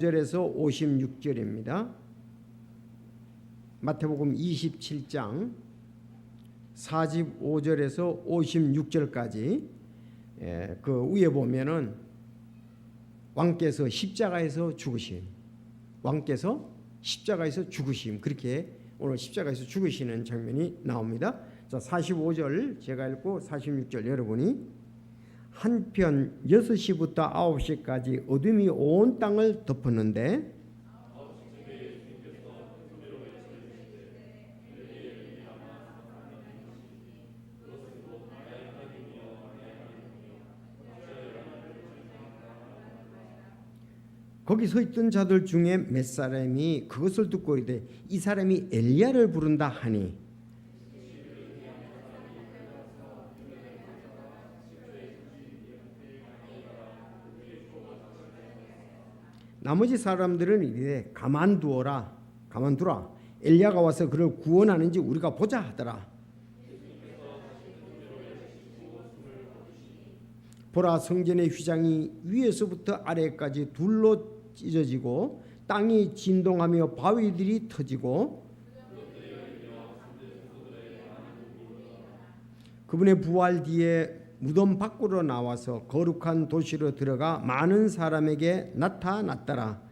절에서 56절입니다. 마태복음 27장 45절에서 56절까지 그 위에 보면은 왕께서 십자가에서 죽으심, 왕께서 십자가에서 죽으심, 그렇게 오늘 십자가에서 죽으시는 장면이 나옵니다. 자, 45절 제가 읽고 46절 여러분이 한편 6시부터 9시까지 어둠이 온 땅을 덮었는데 거기 서 있던 자들 중에 몇 사람이 그것을 듣고 이르되 이 사람이 엘리야를 부른다 하니 나머지 사람들은 이르되 가만두라 엘리야가 와서 그를 구원하는지 우리가 보자 하더라. 보라, 성전의 휘장이 위에서부터 아래까지 둘로 찢어지고 땅이 진동하며 바위들이 터지고 그분의 부활 뒤에 무덤 밖으로 나와서 거룩한 도시로 들어가 많은 사람에게 나타났더라.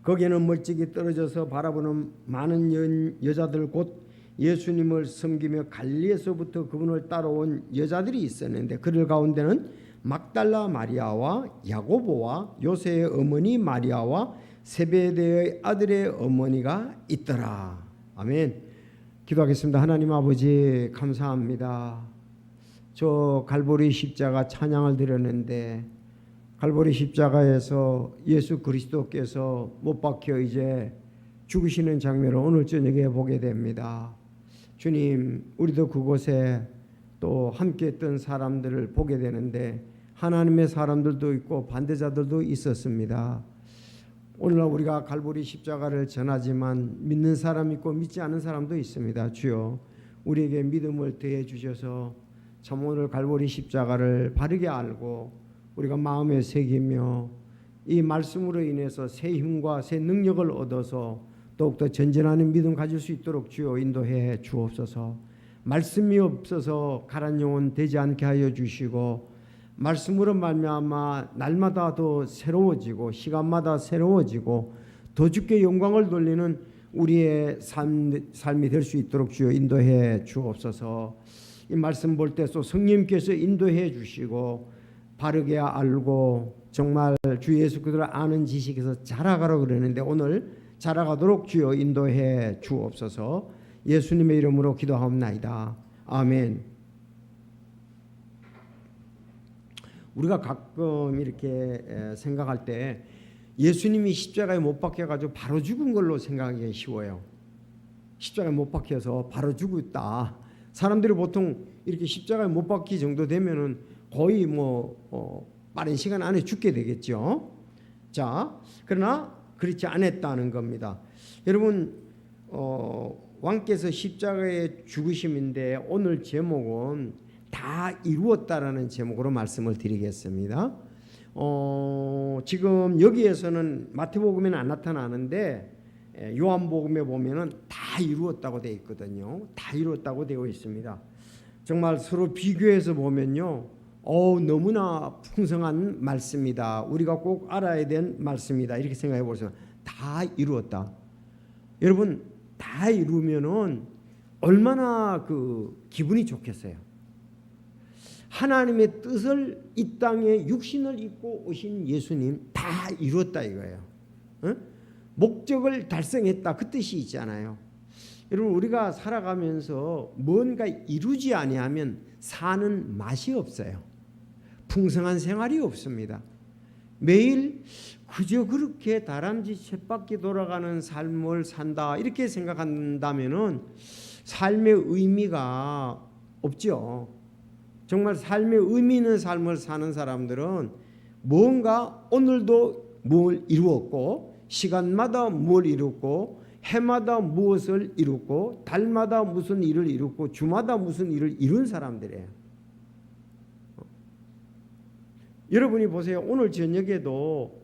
거기에는 멀찍이 떨어져서 바라보는 많은 여자들 곧 예수님을 섬기며 갈릴리에서부터 그분을 따라온 여자들이 있었는데 그들 가운데는 막달라 마리아와 야고보와 요새의 어머니 마리아와 세베대의 아들의 어머니가 있더라. 아멘. 기도하겠습니다. 하나님 아버지 감사합니다. 저 갈보리 십자가 찬양을 드렸는데 갈보리 십자가에서 예수 그리스도께서 못 박혀 이제 죽으시는 장면을 오늘 저녁에 보게 됩니다. 주님, 우리도 그곳에 또 함께 했던 사람들을 보게 되는데 하나님의 사람들도 있고 반대자들도 있었습니다. 오늘날 우리가 갈보리 십자가를 전하지만 믿는 사람 있고 믿지 않는 사람도 있습니다. 주여, 우리에게 믿음을 더해 주셔서 참 오늘 갈보리 십자가를 바르게 알고 우리가 마음에 새기며 이 말씀으로 인해서 새 힘과 새 능력을 얻어서 더욱더 전진하는 믿음 가질 수 있도록 주여 인도해 주옵소서. 말씀이 없어서 가란 영혼 되지 않게 하여 주시고 말씀으로 말미암아 날마다 더 새로워지고 시간마다 새로워지고 더 주께 영광을 돌리는 우리의 삶이 될 수 있도록 주여 인도해 주옵소서. 이 말씀 볼 때 또 성령님께서 인도해 주시고 바르게 알고 정말 주 예수 그리스도를 아는 지식에서 자라가라고 그러는데 오늘 자라가도록 주여 인도해 주옵소서. 예수님의 이름으로 기도하옵나이다. 아멘. 우리가 가끔 이렇게 생각할 때 예수님이 십자가에 못 박혀가지고 바로 죽은 걸로 생각하기 쉬워요. 십자가에 못 박혀서 바로 죽었다. 사람들이 보통 이렇게 십자가에 못 박히 정도 되면은 거의 빠른 시간 안에 죽게 되겠죠. 자, 그러나 그렇지 않았다는 겁니다. 여러분, 왕께서 십자가에 죽으심인데 오늘 제목은 다 이루었다라는 제목으로 말씀을 드리겠습니다. 지금 여기에서는 마태복음에는 안 나타나는데 요한복음에 보면은 다 이루었다고 되어 있거든요. 다 이루었다고 되어 있습니다. 정말 서로 비교해서 보면요, 너무나 풍성한 말씀이다. 우리가 꼭 알아야 될 말씀이다. 이렇게 생각해 보세요. 다 이루었다. 여러분, 다 이루면은 얼마나 기분이 좋겠어요. 하나님의 뜻을 이 땅에 육신을 입고 오신 예수님 다 이루었다 이거예요. 목적을 달성했다 그 뜻이 있잖아요. 여러분, 우리가 살아가면서 뭔가 이루지 아니하면 사는 맛이 없어요. 풍성한 생활이 없습니다. 매일 그저 그렇게 다람쥐 쳇바퀴 돌아가는 삶을 산다 이렇게 생각한다면은 삶의 의미가 없죠. 정말 삶의 의미 있는 삶을 사는 사람들은 뭔가 오늘도 뭘 이루었고 시간마다 뭘 이뤘고 해마다 무엇을 이루고 달마다 무슨 일을 이루고 주마다 무슨 일을 이룬 사람들이에요. 여러분이 보세요. 오늘 저녁에도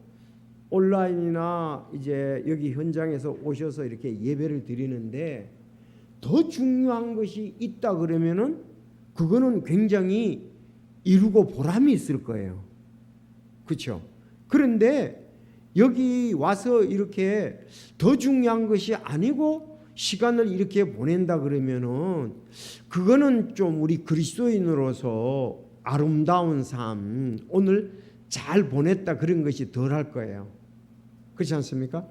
온라인이나 이제 여기 현장에서 오셔서 이렇게 예배를 드리는데 더 중요한 것이 있다 그러면은 그거는 굉장히 이루고 보람이 있을 거예요. 그렇죠? 그런데 여기 와서 이렇게 더 중요한 것이 아니고 시간을 이렇게 보낸다 그러면은 그거는 좀 우리 그리스도인으로서 아름다운 삶, 오늘 잘 보냈다 그런 것이 덜할 거예요. 그렇지 않습니까?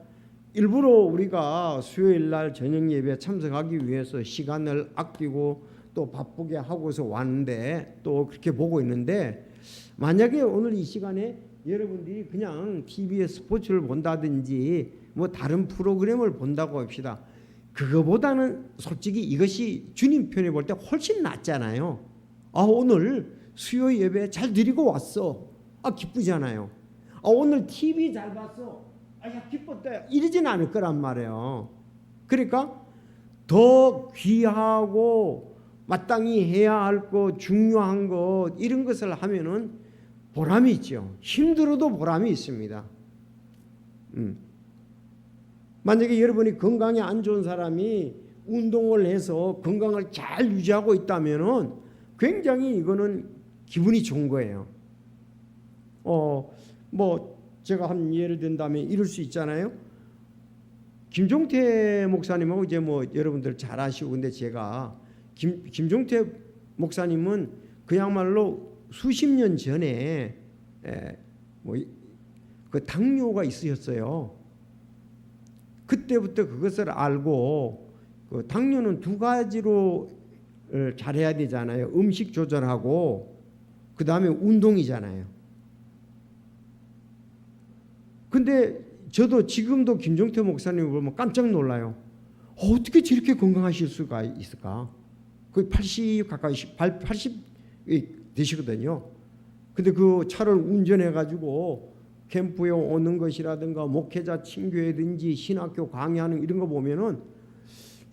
일부러 우리가 수요일 날 저녁 예배에 참석하기 위해서 시간을 아끼고 또 바쁘게 하고서 왔는데 또 그렇게 보고 있는데 만약에 오늘 이 시간에 여러분들이 그냥 TV에 스포츠를 본다든지 뭐 다른 프로그램을 본다고 합시다. 그거보다는 솔직히 이것이 주님 편에 볼 때 훨씬 낫잖아요. 아, 오늘 수요 예배 잘 드리고 왔어. 아, 기쁘잖아요. 아, 오늘 TV 잘 봤어. 아, 야, 기뻤다. 이러진 않을 거란 말이에요. 그러니까 더 귀하고 마땅히 해야 할 것, 중요한 것 이런 것을 하면은 보람이 있죠. 힘들어도 보람이 있습니다. 만약에 여러분이 건강이 안 좋은 사람이 운동을 해서 건강을 잘 유지하고 있다면은 굉장히 이거는 기분이 좋은 거예요. 뭐 제가 한 예를 든다면 이럴 수 있잖아요. 김종태 목사님하고 이제 뭐 여러분들 잘 아시고 근데 제가 김종태 목사님은 그야말로 수십 년 전에 뭐 그 당뇨가 있으셨어요. 그때부터 그것을 알고 그 당뇨는 두 가지로 잘해야 되잖아요. 음식 조절하고 그 다음에 운동이잖아요. 근데 저도 지금도 김종태 목사님을 보면 깜짝 놀라요. 어떻게 저렇게 건강하실 수가 있을까? 거의 80 가까이 80이 되시거든요. 근데 그 차를 운전해 가지고 캠프에 오는 것이라든가 목회자 친교회든지 신학교 강의하는 이런 거 보면은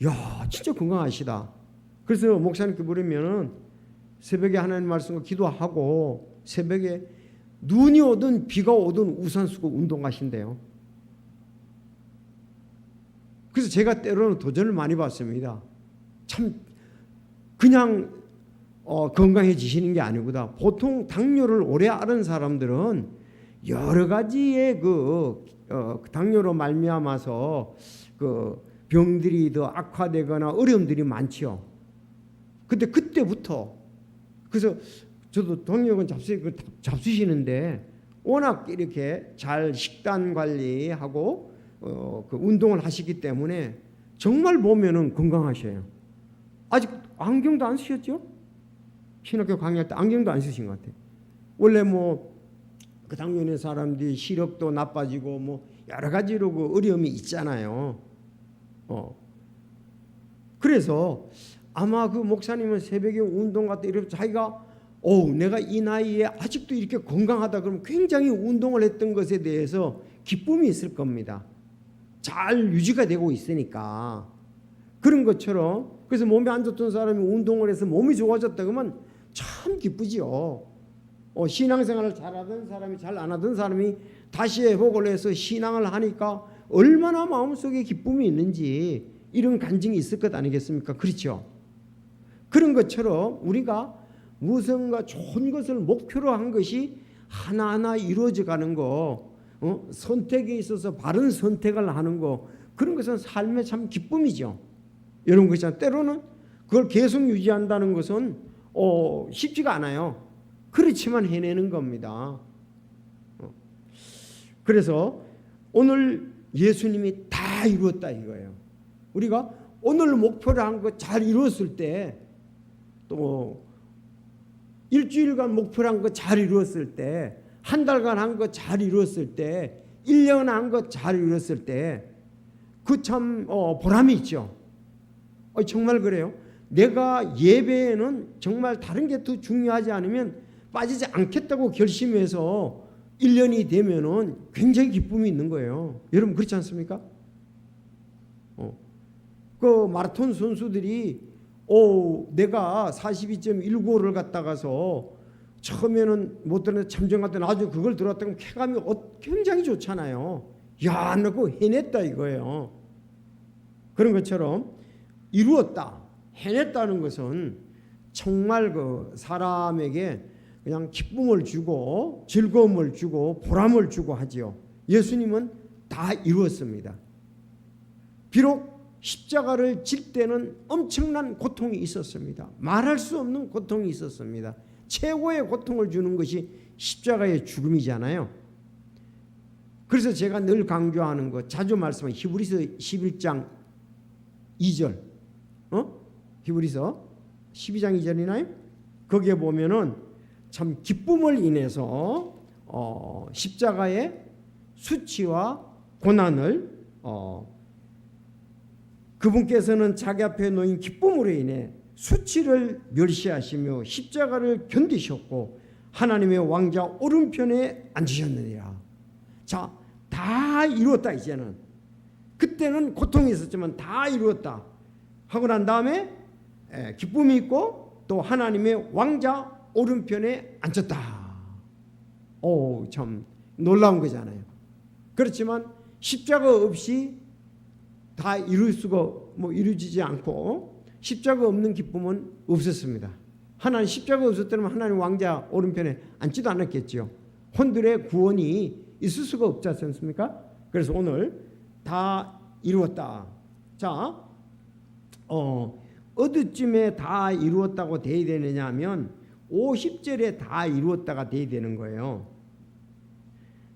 야, 진짜 건강하시다. 그래서 목사님께 물으면은 새벽에 하나님 말씀과 기도하고 새벽에 눈이 오든 비가 오든 우산 쓰고 운동하신대요. 그래서 제가 때로는 도전을 많이 받습니다. 참 그냥 건강해지시는 게 아니구나. 보통 당뇨를 오래 앓은 사람들은 여러 가지의 당뇨로 말미암아서 그 병들이 더 악화되거나 어려움들이 많죠. 근데 그때부터 그래서 저도 동력은 잡수시는데 워낙 이렇게 잘 식단 관리하고 그 운동을 하시기 때문에 정말 보면은 건강하셔요. 아직 안경도 안 쓰셨죠? 신학교 강의할 때 안경도 안 쓰신 것 같아요. 원래 뭐 그 당뇨의 사람들이 시력도 나빠지고 뭐 여러 가지로 그 어려움이 있잖아요. 그래서 아마 그 목사님은 새벽에 운동 갔다 이러면 자기가 내가 이 나이에 아직도 이렇게 건강하다 그러면 굉장히 운동을 했던 것에 대해서 기쁨이 있을 겁니다. 잘 유지가 되고 있으니까. 그런 것처럼 그래서 몸이 안 좋던 사람이 운동을 해서 몸이 좋아졌다 그러면 참 기쁘지요. 신앙생활을 잘하던 사람이 잘 안 하던 사람이 다시 회복을 해서 신앙을 하니까 얼마나 마음속에 기쁨이 있는지 이런 간증이 있을 것 아니겠습니까? 그렇죠? 그런 것처럼 우리가 무엇인가 좋은 것을 목표로 한 것이 하나하나 이루어져 가는 거, 선택에 있어서 바른 선택을 하는 거, 그런 것은 삶의 참 기쁨이죠. 이런 것이잖아요. 때로는 그걸 계속 유지한다는 것은 쉽지가 않아요. 그렇지만 해내는 겁니다. 그래서 오늘 예수님이 다 이루었다 이거예요. 우리가 오늘 목표를 한 거 잘 이루었을 때, 또 일주일간 목표를 한 거 잘 이루었을 때, 한 달간 한 거 잘 이루었을 때, 1년 한 거 잘 이루었을 때, 그 참 보람이 있죠. 정말 그래요. 내가 예배에는 정말 다른 게 더 중요하지 않으면 빠지지 않겠다고 결심해서 1년이 되면은 굉장히 기쁨이 있는 거예요. 여러분 그렇지 않습니까? 그 마라톤 선수들이 내가 42.195를 갖다가서 처음에는 못 들었는데 참정할 때 나중에 그걸 들었다면 쾌감이 굉장히 좋잖아요. 야, 너 그거 해냈다 이거예요. 그런 것처럼 이루었다, 해냈다는 것은 정말 그 사람에게 그냥 기쁨을 주고 즐거움을 주고 보람을 주고 하지요. 예수님은 다 이루었습니다. 비록 십자가를 질 때는 엄청난 고통이 있었습니다. 말할 수 없는 고통이 있었습니다. 최고의 고통을 주는 것이 십자가의 죽음이잖아요. 그래서 제가 늘 강조하는 것, 자주 말씀하는 히브리서 11장 2절, 히브리서 12장 2절이나요? 거기에 보면은 참 기쁨을 인해서 십자가의 수치와 고난을 그분께서는 자기 앞에 놓인 기쁨으로 인해 수치를 멸시하시며 십자가를 견디셨고 하나님의 왕자 오른편에 앉으셨느니라. 자, 다 이루었다. 이제는 그때는 고통이 있었지만 다 이루었다 하고 난 다음에 기쁨이 있고 또 하나님의 왕자 오른편에 앉았다. 참 놀라운 거잖아요. 그렇지만 십자가 없이 다 이루어지지 않고 십자가 없는 기쁨은 없었습니다. 하나님 십자가 없었다면 하나님 왕자 오른편에 앉지도 않았겠죠. 혼들의 구원이 있을 수가 없지 않습니까? 그래서 오늘 다 이루었다. 자, 어디쯤에 다 이루었다고 돼야 되느냐 하면 50절에 다 이루었다가 돼야 되는 거예요.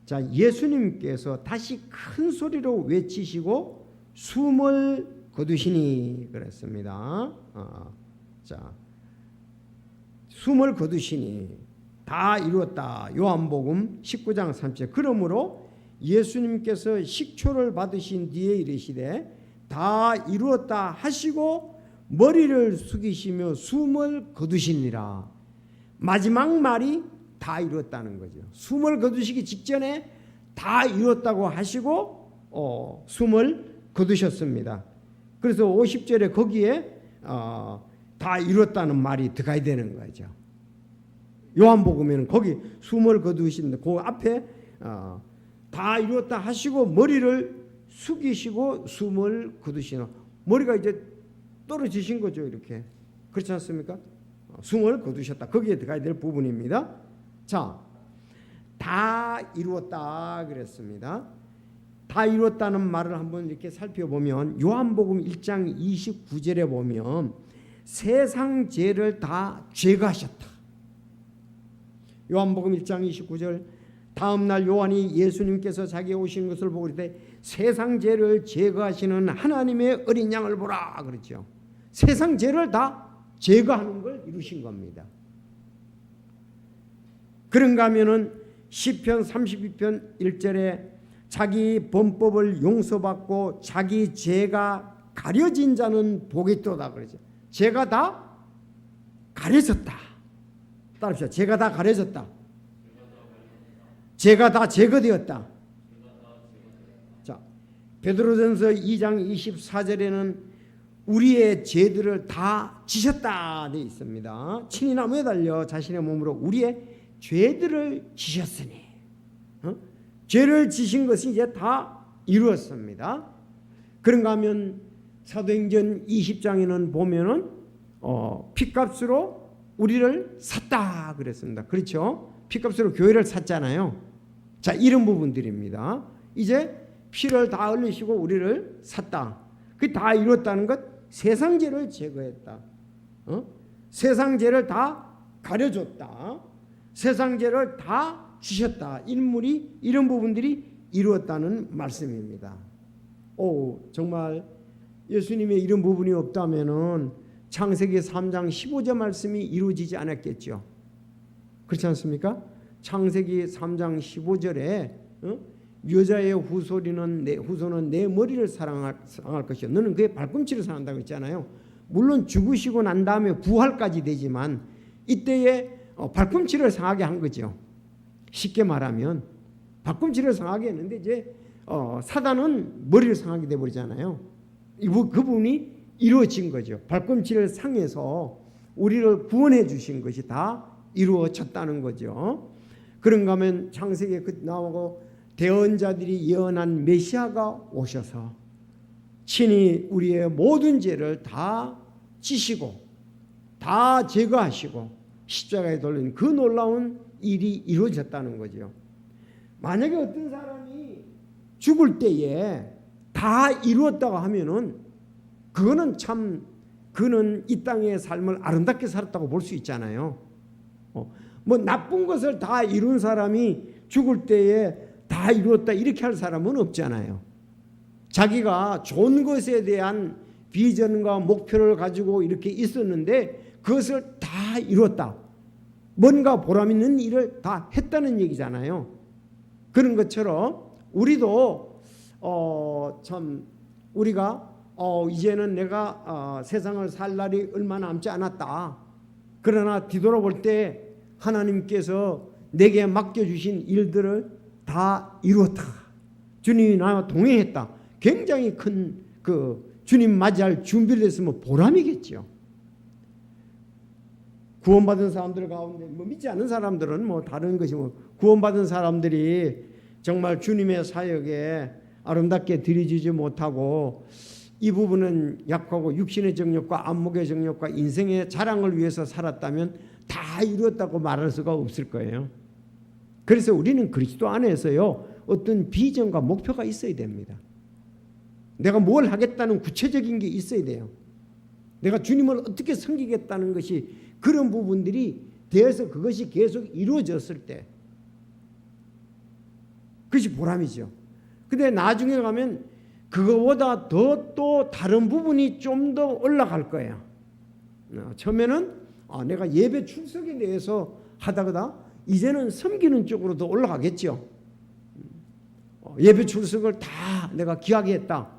자, 예수님께서 다시 큰 소리로 외치시고 숨을 거두시니 그랬습니다. 자, 숨을 거두시니 다 이루었다. 요한복음 19장 3절. 그러므로 예수님께서 식초를 받으신 뒤에 이르시되 다 이루었다 하시고 머리를 숙이시며 숨을 거두시니라. 마지막 말이 다 이루었다는 거죠. 숨을 거두시기 직전에 다 이루었다고 하시고 숨을 거두셨습니다. 그래서 50절에 거기에 다 이루었다는 말이 들어가야 되는 거죠. 요한복음에는 거기 숨을 거두시는데 그 앞에 다 이루었다 하시고 머리를 숙이시고 숨을 거두시는, 머리가 이제 떨어지신 거죠. 이렇게. 그렇지 않습니까? 숨을 거두셨다. 거기에 들어가야 될 부분입니다. 자, 다 이루었다 그랬습니다. 다 이루었다는 말을 한번 이렇게 살펴보면 요한복음 1장 29절에 보면 세상 죄를 다 제거하셨다. 요한복음 1장 29절, 다음 날 요한이 예수님께서 자기가 오신 것을 보고 그때 세상 죄를 제거하시는 하나님의 어린 양을 보라 그랬죠. 세상 죄를 다 제거하는 걸 이루신 겁니다. 그런가 하면은 시편 32편 1절에 자기 범법을 용서받고 자기 죄가 가려진 자는 복이 있도다 그러죠. 죄가 다 가려졌다. 따라합시다. 죄가 다 가려졌다. 죄가 다 제거되었다. 자, 베드로전서 2장 24절에는 우리의 죄들을 다 지셨다 되어 있습니다. 친히 나무에 달려 자신의 몸으로 우리의 죄들을 지셨으니, 죄를 지신 것이 이제 다 이루었습니다. 그런가 하면 사도행전 20장에는 보면은 피값으로 우리를 샀다 그랬습니다. 그렇죠? 피값으로 교회를 샀잖아요. 자, 이런 부분들입니다. 이제 피를 다 흘리시고 우리를 샀다. 그 다 이뤘다는 것, 세상 죄를 제거했다. 세상 죄를 다 가려줬다. 세상 죄를 다 지셨다. 인물이 이런 부분들이 이루었다는 말씀입니다. 정말 예수님의 이런 부분이 없다면은 창세기 3장 15절 말씀이 이루어지지 않았겠죠. 그렇지 않습니까? 창세기 3장 15절에 여자의 후손은 내 머리를 사랑할 것이요 너는 그의 발꿈치를 사랑한다고 했잖아요. 물론 죽으시고 난 다음에 부활까지 되지만 이때에 발꿈치를 상하게 한 거죠. 쉽게 말하면 발꿈치를 상하게 했는데 이제 사단은 머리를 상하게 돼버리잖아요. 그 부분이 이루어진 거죠. 발꿈치를 상해서 우리를 구원해 주신 것이 다 이루어졌다는 거죠. 그런가 하면 창세기에 나오고 대언자들이 예언한 메시아가 오셔서 친히 우리의 모든 죄를 다 지시고 다 제거하시고 십자가에 돌린 그 놀라운 일이 이루어졌다는 거죠. 만약에 어떤 사람이 죽을 때에 다 이루었다고 하면은 그는 이 땅의 삶을 아름답게 살았다고 볼 수 있잖아요. 뭐 나쁜 것을 다 이룬 사람이 죽을 때에 다 이루었다 이렇게 할 사람은 없잖아요. 자기가 좋은 것에 대한 비전과 목표를 가지고 이렇게 있었는데 그것을 다 이뤘다. 뭔가 보람 있는 일을 다 했다는 얘기잖아요. 그런 것처럼 우리도 참 우리가 이제는 내가 세상을 살 날이 얼마 남지 않았다. 그러나 뒤돌아볼 때 하나님께서 내게 맡겨주신 일들을 다 이루었다. 주님이 나와 동행했다. 굉장히 큰 주님 맞이할 준비를 했으면 보람이겠죠. 구원받은 사람들 가운데 믿지 않는 사람들은 다른 것이 구원받은 사람들이 정말 주님의 사역에 아름답게 들이지지 못하고 이 부분은 약하고 육신의 정욕과 안목의 정욕과 인생의 자랑을 위해서 살았다면 다 이루었다고 말할 수가 없을 거예요. 그래서 우리는 그리스도 안에서요 어떤 비전과 목표가 있어야 됩니다. 내가 뭘 하겠다는 구체적인 게 있어야 돼요. 내가 주님을 어떻게 섬기겠다는 것이 그런 부분들이 되어서 그것이 계속 이루어졌을 때 그것이 보람이죠. 근데 나중에 가면 그거보다 더 또 다른 부분이 좀 더 올라갈 거예요. 처음에는 내가 예배 출석에 대해서 하다가 이제는 섬기는 쪽으로 더 올라가겠죠. 예배 출석을 다 내가 귀하게 했다.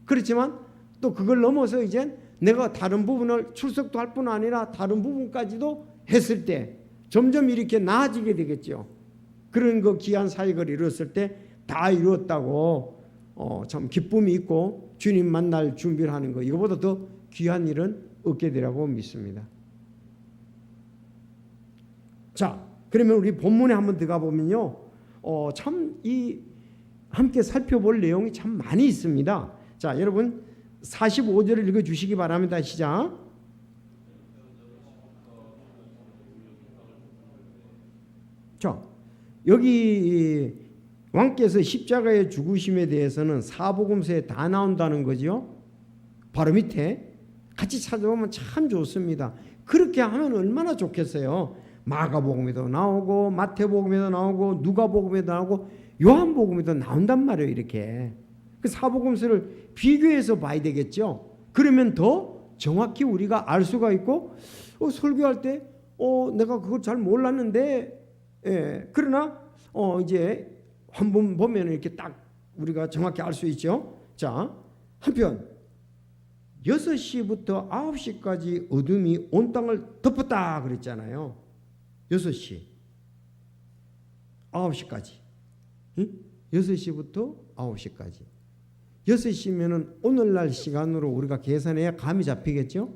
그렇지만 또 그걸 넘어서 이제 내가 다른 부분을 출석도 할 뿐 아니라 다른 부분까지도 했을 때 점점 이렇게 나아지게 되겠죠. 그런 그 귀한 사역을 이뤘을 때 다 이루었다고 참 기쁨이 있고 주님 만날 준비를 하는 거 이거보다 더 귀한 일은 없게 되라고 믿습니다. 자, 그러면 우리 본문에 한번 들어가 보면요, 참 이 함께 살펴볼 내용이 참 많이 있습니다. 자, 여러분 45절을 읽어주시기 바랍니다. 시작. 자, 여기 왕께서 십자가의 죽으심에 대해서는 사복음서에 다 나온다는 거죠. 바로 밑에 같이 찾아보면 참 좋습니다. 그렇게 하면 얼마나 좋겠어요. 마가복음에도 나오고 마태복음에도 나오고 누가복음에도 나오고 요한복음에도 나온단 말이에요. 이렇게 그 사복음서를 비교해서 봐야 되겠죠. 그러면 더 정확히 우리가 알 수가 있고 설교할 때 내가 그걸 잘 몰랐는데 그러나 이제 한번 보면 이렇게 딱 우리가 정확히 알 수 있죠. 자, 한편 6시부터 9시까지 어둠이 온 땅을 덮었다 그랬잖아요. 6시 9시까지 6시부터 9시까지 6시면은 오늘날 시간으로 우리가 계산해야 감이 잡히겠죠.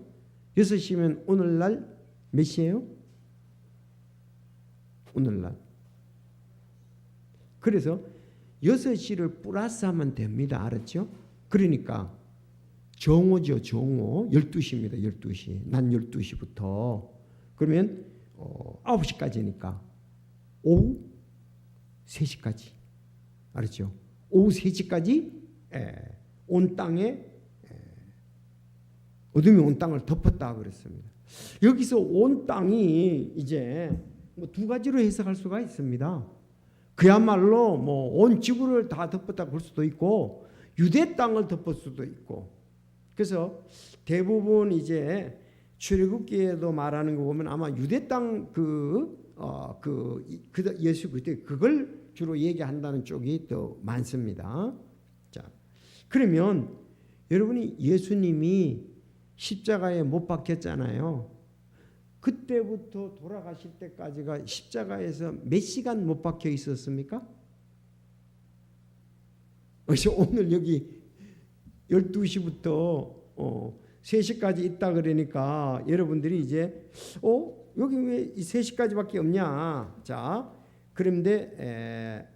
6시면 오늘날 몇 시예요? 오늘날. 그래서 6시를 플러스하면 됩니다. 알았죠? 그러니까 정오죠. 정오 12시입니다. 12시. 낮 12시부터 그러면 9시까지니까 오후 3시까지. 알았죠? 오후 3시까지 온 땅에 어둠이 온 땅을 덮었다 그랬습니다. 여기서 온 땅이 이제 두 가지로 해석할 수가 있습니다. 그야말로 온 지구를 다 덮었다 볼 수도 있고 유대 땅을 덮을 수도 있고. 그래서 대부분 이제 출애굽기에도 말하는 거 보면 아마 유대 땅 예수 그때 그걸 주로 얘기한다는 쪽이 더 많습니다. 자, 그러면 여러분이 예수님이 십자가에 못 박혔잖아요. 그때부터 돌아가실 때까지가 십자가에서 몇 시간 못 박혀 있었습니까? 그래서 오늘 여기 12시부터 3시까지 있다 그러니까 여러분들이 이제 여기 왜 3시까지밖에 없냐? 자, 그런데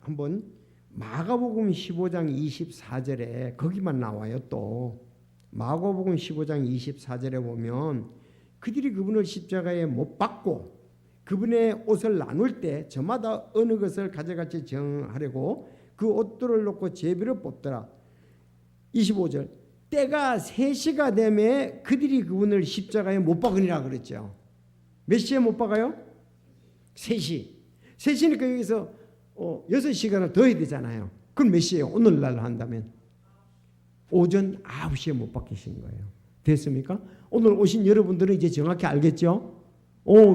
한번 마가복음 15장 24절에 거기만 나와요. 또 마가복음 15장 24절에 보면 그들이 그분을 십자가에 못 박고 그분의 옷을 나눌 때 저마다 어느 것을 가져갈지 정하려고 그 옷들을 놓고 제비를 뽑더라. 25절 때가 3시가 되매 그들이 그분을 십자가에 못 박으니라 그랬죠. 몇 시에 못 박아요? 3시. 3시니까 여기서 6시간을 더 해야 되잖아요. 그럼 몇 시에요? 오늘날 한다면 오전 9시에 못 박히신 거예요. 됐습니까? 오늘 오신 여러분들은 이제 정확히 알겠죠?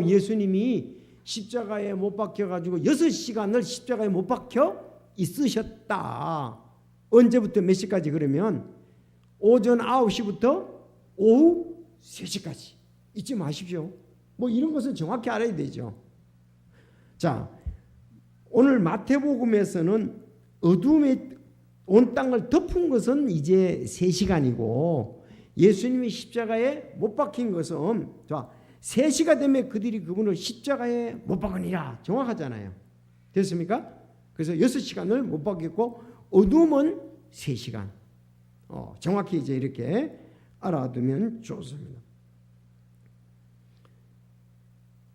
예수님이 십자가에 못 박혀가지고 6시간을 십자가에 못 박혀 있으셨다. 언제부터 몇 시까지? 그러면 오전 9시부터 오후 3시까지. 잊지 마십시오. 뭐 이런 것은 정확히 알아야 되죠. 자, 오늘 마태복음에서는 어둠에 온 땅을 덮은 것은 이제 3시간이고 예수님이 십자가에 못 박힌 것은 3시가 되면 그들이 그분을 십자가에 못 박으니라. 정확하잖아요. 됐습니까? 그래서 6시간을 못 박혔고 어둠은 3시간. 정확히 이제 이렇게 알아두면 좋습니다.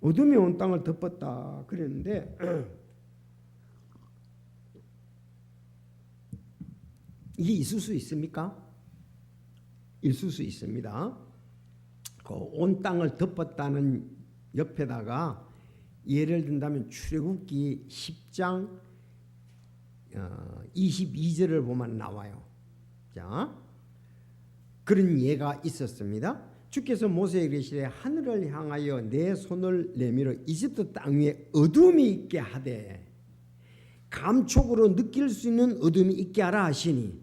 어둠이 온 땅을 덮었다 그랬는데 이게 있을 수 있습니까? 있을 수 있습니다. 온 땅을 덮었다는 옆에다가 예를 든다면 출애굽기 10장 22절을 보면 나와요. 자, 그런 예가 있었습니다. 주께서 모세에게 이르시되 하늘을 향하여 내 손을 내밀어 이집트 땅 위에 어둠이 있게 하되 감촉으로 느낄 수 있는 어둠이 있게 하라 하시니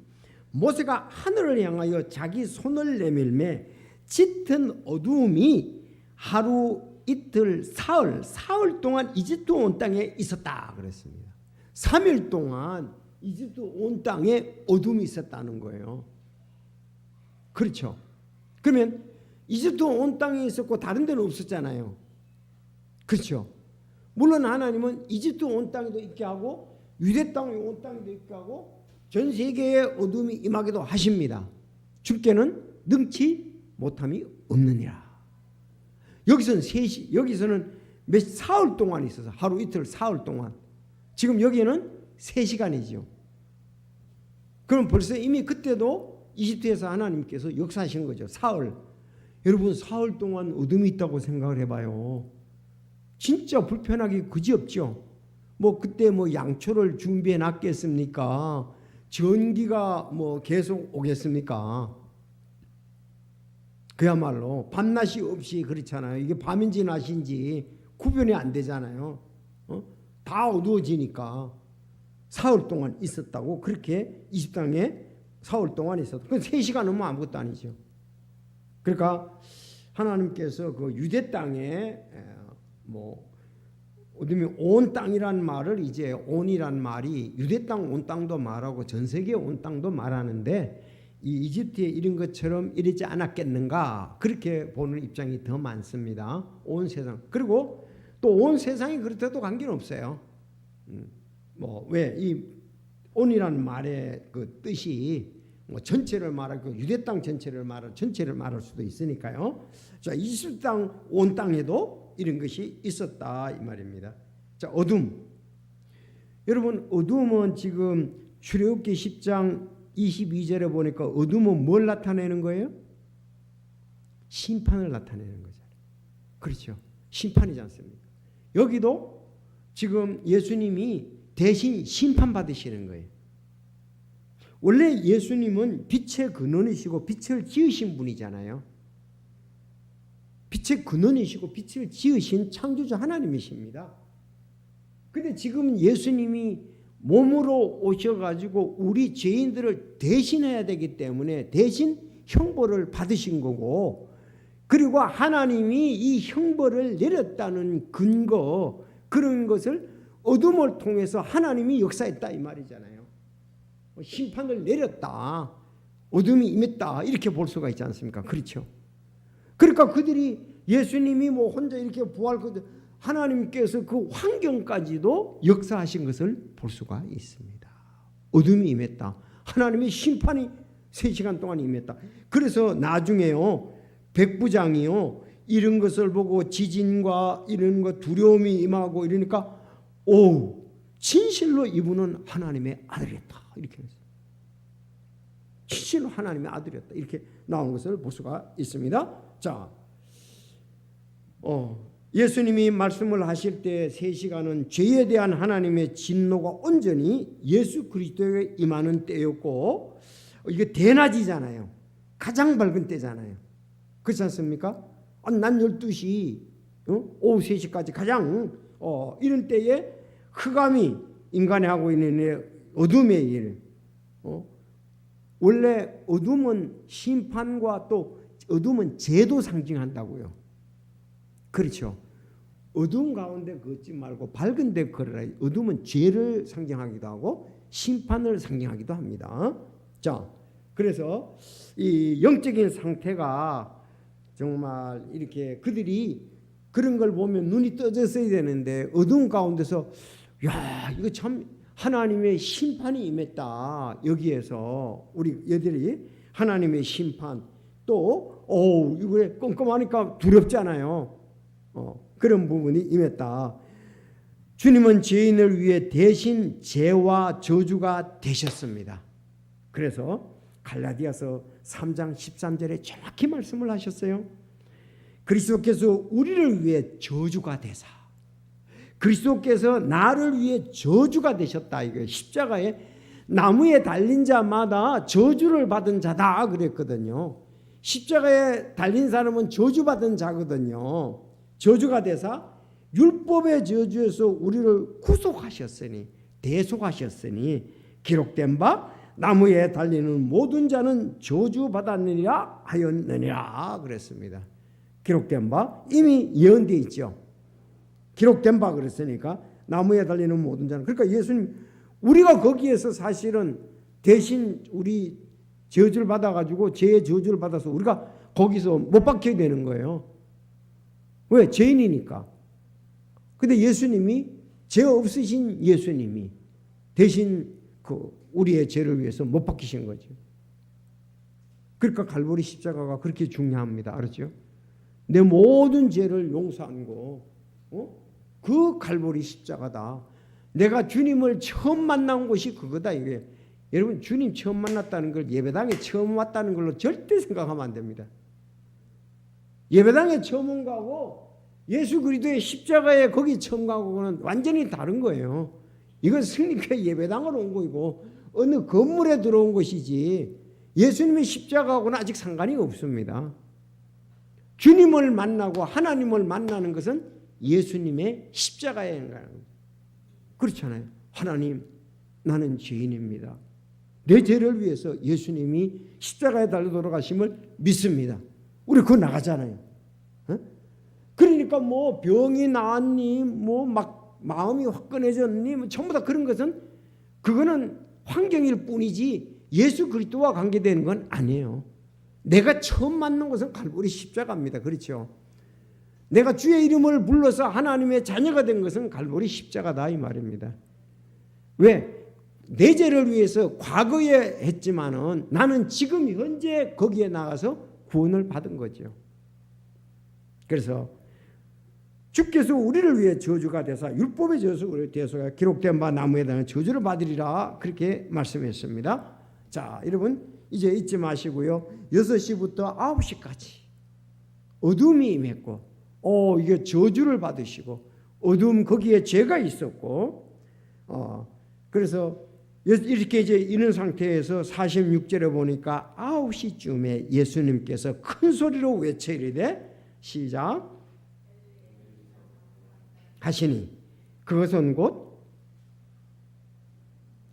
모세가 하늘을 향하여 자기 손을 내밀매 짙은 어둠이 하루 이틀 사흘 동안 이집트 온 땅에 있었다 그랬습니다. 3일 동안 이집트 온 땅에 어둠이 있었다는 거예요. 그렇죠. 그러면 이집트 온 땅에 있었고 다른 데는 없었잖아요. 그렇죠. 물론 하나님은 이집트 온 땅에도 있게 하고 유대 땅 온 땅에도 있게 하고 전 세계에 어둠이 임하기도 하십니다. 주께는 능치 못함이 없느니라. 여기서는 사흘 동안 있어서 하루 이틀 사흘 동안. 지금 여기는 3시간이죠. 그럼 벌써 이미 그때도 이집트에서 하나님께서 역사하신 거죠. 사흘. 여러분 사흘 동안 어둠이 있다고 생각을 해봐요. 진짜 불편하기 그지없죠. 그때 양초를 준비해 놨겠습니까? 전기가 계속 오겠습니까? 그야말로 밤낮이 없이 그렇잖아요. 이게 밤인지 낮인지 구분이 안 되잖아요. 다 어두워지니까 사흘 동안 있었다고 그렇게 이집트 땅에 사흘 동안 있었다. 그 3시간 넘으면 아무것도 아니죠. 그러니까 하나님께서 그 유대 땅에 어둠이 온 땅이란 말을 이제 온이란 말이 유대 땅 온 땅도 말하고 전 세계 온 땅도 말하는데 이 이집트에 이런 것처럼 이러지 않았겠는가 그렇게 보는 입장이 더 많습니다. 온 세상. 그리고 또 온 세상이 그렇다도 관계는 없어요. 왜 이 온이란 말의 그 뜻이 전체를 말하고 유대 땅 전체를 말할 수도 있으니까요. 자, 이집트 땅 온 땅에도 이런 것이 있었다 이 말입니다. 자, 어둠. 여러분 어둠은 지금 출애굽기 10장 22절에 보니까 어둠은 뭘 나타내는 거예요? 심판을 나타내는 거잖아요. 그렇죠. 심판이지 않습니까? 여기도 지금 예수님이 대신 심판받으시는 거예요. 원래 예수님은 빛의 근원이시고 빛을 지으신 분이잖아요. 빛의 근원이시고 빛을 지으신 창조주 하나님이십니다. 근데 지금 예수님이 몸으로 오셔가지고 우리 죄인들을 대신해야 되기 때문에 대신 형벌을 받으신 거고, 그리고 하나님이 이 형벌을 내렸다는 근거, 그런 것을 어둠을 통해서 하나님이 역사했다 이 말이잖아요. 심판을 내렸다. 어둠이 임했다 이렇게 볼 수가 있지 않습니까? 그렇죠. 그러니까 그들이 예수님이 뭐 혼자 이렇게 부활, 하나님께서 그 환경까지도 역사하신 것을 볼 수가 있습니다. 어둠이 임했다. 하나님의 심판이 3시간 동안 임했다. 그래서 나중에요, 백부장이요, 이런 것을 보고 지진과 이런 것 두려움이 임하고 이러니까 오, 진실로 이분은 하나님의 아들이었다 이렇게 했어요. 진실로 하나님의 아들이었다 이렇게 나오는 것을 볼 수가 있습니다. 자, 예수님이 말씀을 하실 때 3시간은 죄에 대한 하나님의 진노가 온전히 예수 그리스도에 임하는 때였고, 이게 대낮이잖아요. 가장 밝은 때잖아요. 그렇지 않습니까? 난 12시 오후 3시까지 가장 이런 때에 흑암이 인간이 하고 있는 어둠의 일. 원래 어둠은 심판과 또 어둠은 죄도 상징한다고요. 그렇죠. 어두운 가운데 걷지 말고 밝은 데 걸으라. 어둠은 죄를 상징하기도 하고 심판을 상징하기도 합니다. 자, 그래서 이 영적인 상태가 정말 이렇게 그들이 그런 걸 보면 눈이 떠졌어야 되는데 어두운 가운데서 야, 이거 참 하나님의 심판이 임했다. 여기에서 우리 얘들이 하나님의 심판 또 이거 꼼꼼하니까 두렵잖아요. 그런 부분이 임했다. 주님은 죄인을 위해 대신 죄와 저주가 되셨습니다. 그래서 갈라디아서 3장 13절에 정확히 말씀을 하셨어요. 그리스도께서 우리를 위해 저주가 되사, 그리스도께서 나를 위해 저주가 되셨다. 이거 십자가에 나무에 달린 자마다 저주를 받은 자다 그랬거든요. 십자가에 달린 사람은 저주받은 자거든요. 저주가 되사 율법의 저주에서 우리를 구속하셨으니, 대속하셨으니 기록된 바 나무에 달리는 모든 자는 저주받았느니라 하였느니라 그랬습니다. 기록된 바 이미 예언되어 있죠. 기록된 바 그랬으니까 나무에 달리는 모든 자는, 그러니까 예수님 우리가 거기에서 사실은 대신 우리 저주를 받아가지고 죄의 저주를 받아서 우리가 거기서 못 박혀야 되는 거예요. 왜? 죄인이니까. 근데 예수님이, 죄 없으신 예수님이 대신 우리의 죄를 위해서 못 박히신 거죠. 그러니까 갈보리 십자가가 그렇게 중요합니다. 알았죠? 내 모든 죄를 용서한 거, 그 갈보리 십자가다. 내가 주님을 처음 만난 곳이 그거다. 이게 여러분, 주님 처음 만났다는 걸 예배당에 처음 왔다는 걸로 절대 생각하면 안 됩니다. 예배당에 처음 온 거하고 예수 그리스도의 십자가에 거기 처음 가고는 완전히 다른 거예요. 이건 승리교회 예배당으로 온 거이고 어느 건물에 들어온 것이지 예수님의 십자가하고는 아직 상관이 없습니다. 주님을 만나고 하나님을 만나는 것은 예수님의 십자가에 가는 거예요. 그렇잖아요. 하나님, 나는 죄인입니다. 내 죄를 위해서 예수님이 십자가에 달려 돌아가심을 믿습니다. 우리 그거 나가잖아요. 그러니까 뭐 병이 나았니, 뭐 막 마음이 화끈해졌니, 뭐 전부 다 그런 것은 그거는 환경일 뿐이지 예수 그리스도와 관계되는 건 아니에요. 내가 처음 만난 것은 갈보리 십자가입니다. 그렇죠? 내가 주의 이름을 불러서 하나님의 자녀가 된 것은 갈보리 십자가다 이 말입니다. 왜? 내 죄를 위해서 과거에 했지만은 나는 지금 현재 거기에 나가서 구원을 받은 거죠. 그래서 주께서 우리를 위해 저주가 되사 율법의 저주를 대소가 기록된 바 나무에 달린 저주를 받으리라 그렇게 말씀했습니다. 자, 여러분 이제 잊지 마시고요. 6시부터 9시까지 어둠이 임했고 이게 저주를 받으시고 어둠 거기에 죄가 있었고 그래서 이렇게 이제 이런 상태에서 46절에 보니까 9시쯤에 예수님께서 큰 소리로 외쳐 이르되 시작 하시니 그것은 곧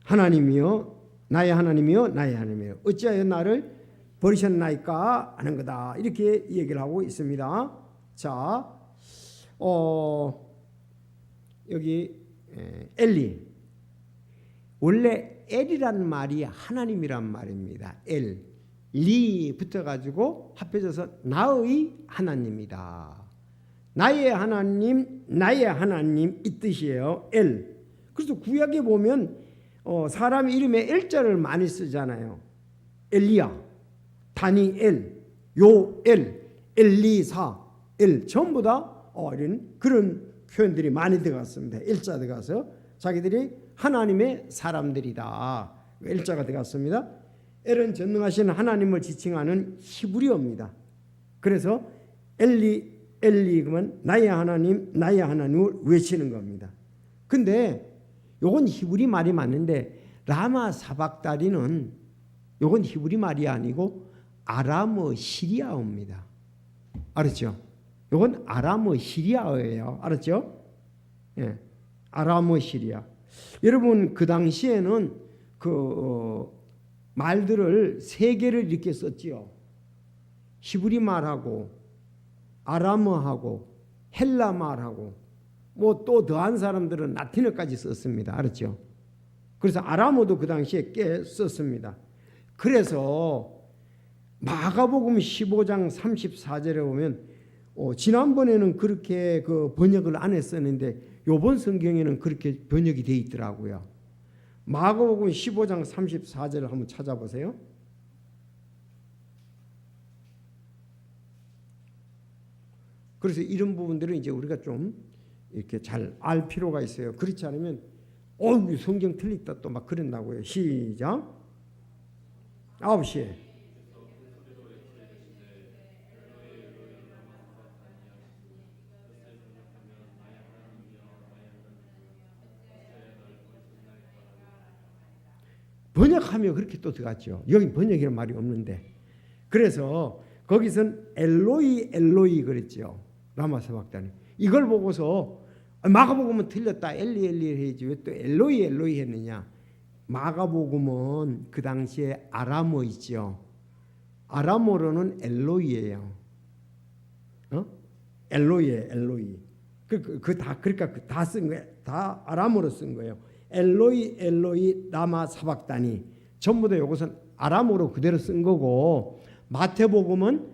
하나님이여 나의 하나님이여 나의 하나님이여 어찌하여 나를 버리셨나이까 하는 거다 이렇게 얘기를 하고 있습니다. 자, 여기 엘리 원래 엘이란 말이 하나님이란 말입니다. 엘 리 붙어가지고 합해져서 나의 하나님이다. 나의 하나님, 나의 하나님 이 뜻이에요. 엘. 그래서 구약에 보면 사람 이름에 엘자를 많이 쓰잖아요. 엘리야, 다니엘, 요엘, 엘리사, 엘 전부 다 이런 그런 표현들이 많이 들어갔습니다. 엘자 들어가서 자기들이 하나님의 사람들이다. 엘자가 들어갔습니다. 엘은 전능하신 하나님을 지칭하는 히브리어입니다. 그래서 엘리 그러면 나의 하나님, 나의 하나님을 외치는 겁니다. 근데 요건 히브리 말이 맞는데 라마 사박다리는 요건 히브리 말이 아니고 아람어 시리아어입니다. 알았죠? 요건 아람어 시리아어예요. 알았죠? 예. 아람어 시리아. 여러분 그 당시에는 말들을 세 개를 이렇게 썼지요. 히브리 말하고 아람어하고 헬라 말하고 뭐 또 더한 사람들은 라틴어까지 썼습니다. 알았죠? 그래서 아람어도 그 당시에 꽤 썼습니다. 그래서 마가복음 15장 34절에 보면 지난번에는 그렇게 그 번역을 안 했었는데 요번 성경에는 그렇게 번역이 돼 있더라고요. 마가복음 15장 34절을 한번 찾아보세요. 그래서 이런 부분들은 이제 우리가 좀 이렇게 잘 알 필요가 있어요. 그렇지 않으면 성경 틀렸다 또 막 그런다고요. 시작. 9시에 번역하면 그렇게 또 들어갔죠. 여기 번역이라는 말이 없는데 그래서 거기선 엘로이 그랬죠. 라마사박다니. 이걸 보고서 마가복음은 틀렸다. 엘리 해야지 왜 또 엘로이 했느냐. 마가복음은 그 당시에 아람어 있죠. 아람어로는 엘로이예요. 엘로이. 그러니까 다 쓴 거예요. 다 아람어로 쓴 거예요. 엘로이 라마 사박다니. 전부 다 이것은 아람어로 그대로 쓴 거고 마태복음은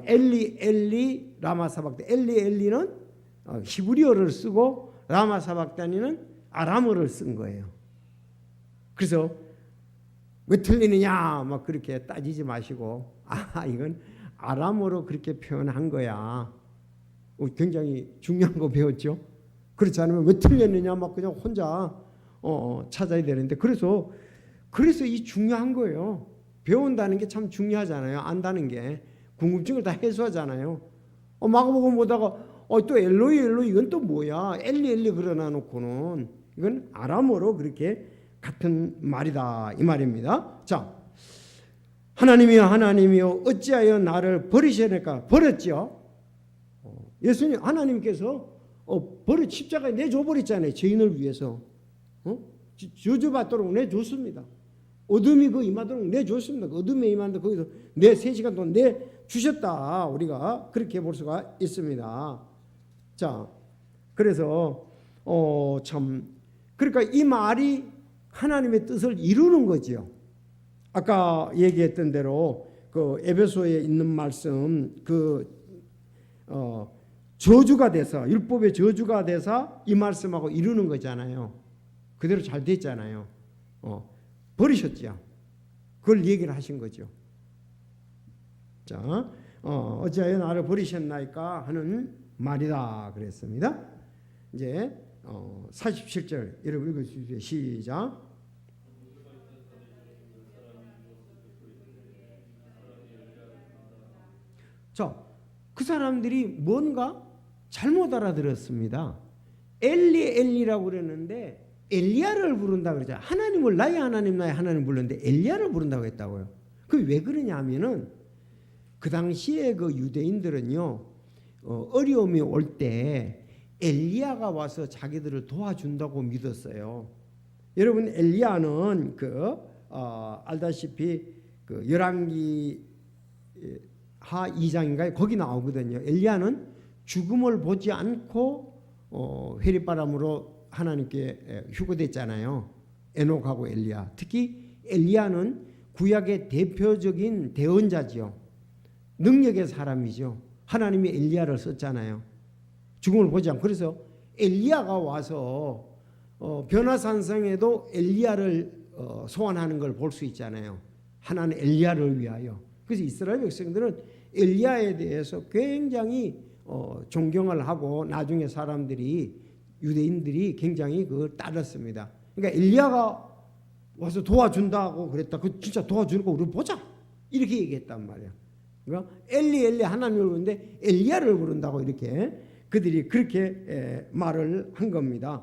엘리 라마 사박다니. 엘리는 히브리어를 쓰고 라마 사박다니는 아람어를 쓴 거예요. 그래서 왜 틀리느냐 막 그렇게 따지지 마시고 이건 아람어로 그렇게 표현한 거야. 굉장히 중요한 거 배웠죠. 그렇지 않으면 왜 틀렸느냐 막 그냥 혼자 찾아야 되는데 그래서 이 중요한 거예요. 배운다는 게 참 중요하잖아요. 안다는 게 궁금증을 다 해소하잖아요. 마가복음 보다가 또 엘로이 이건 또 뭐야? 엘리 그러나 놓고는 이건 아람어로 그렇게 같은 말이다 이 말입니다. 자, 하나님이여 어찌하여 나를 버리시니까 버렸죠. 예수님 하나님께서 십자가에 내줘 버렸잖아요. 죄인을 위해서 저주받도록 내줬습니다. 어둠이 임하도록 내줬습니다. 어둠에 임하는데 거기서 3시간 동안 내주셨다. 우리가 그렇게 볼 수가 있습니다. 자, 그래서 그러니까 이 말이 하나님의 뜻을 이루는 거죠. 아까 얘기했던 대로 그 에베소에 있는 말씀 저주가 돼서 율법의 저주가 돼서 이 말씀하고 이루는 거잖아요. 그대로 잘 됐잖아요. 버리셨죠. 그걸 얘기를 하신 거죠. 자, 어찌하여 나를 버리셨나이까 하는 말이다 그랬습니다. 이제 47절 여러분 읽어주십시오. 시작. 자, 그 사람들이 뭔가 잘못 알아들었습니다. 엘리라고 그랬는데 엘리야를 부른다 그러죠. 하나님을 나의 하나님 부르는데 엘리야를 부른다고 했다고요. 그 왜 그러냐 하면은 그 당시에 그 유대인들은요 어려움이 올 때 엘리야가 와서 자기들을 도와준다고 믿었어요. 여러분 엘리야는 알다시피 그 열왕기 하 2장인가요? 거기 나오거든요. 엘리야는 죽음을 보지 않고 회리바람으로 하나님께 휴거됐잖아요. 에녹하고 엘리야. 특히 엘리야는 구약의 대표적인 대언자지요. 능력의 사람이죠. 하나님이 엘리야를 썼잖아요. 죽음을 보지 않고. 그래서 엘리야가 와서 변화산성에도 엘리야를 소환하는 걸 볼 수 있잖아요. 하나는 엘리야를 위하여. 그래서 이스라엘 백성들은 엘리야에 대해서 굉장히 존경을 하고 나중에 사람들이 유대인들이 굉장히 그걸 따랐습니다. 그러니까 엘리야가 와서 도와준다고 그랬다. 그 진짜 도와주니까 우리 보자. 이렇게 얘기했단 말이야. 그러니까 엘리 하나님을 부르는데 엘리야를 부른다고 이렇게 그들이 그렇게 말을 한 겁니다.